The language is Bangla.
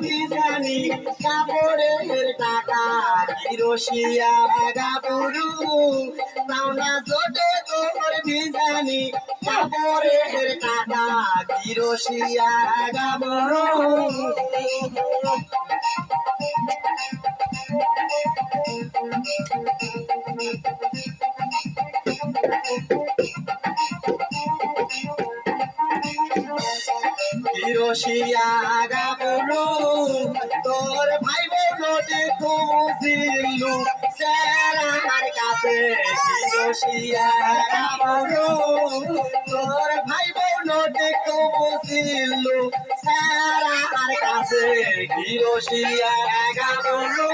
ভিজানি কাপড়ের টাকা রসিয়া গাবরু পাওনা জোটে তোর ভিজানি কাপড়ের টাকা রসিয়া গাবরু রসিয়া গাবরু তোর ভাই বোনটি খুঁজিলু সেরার কাছে রসিয়া গাবরু তোর ভাই বোনটি খুঁজিলু সেরার কাছে রসিয়া গাবরু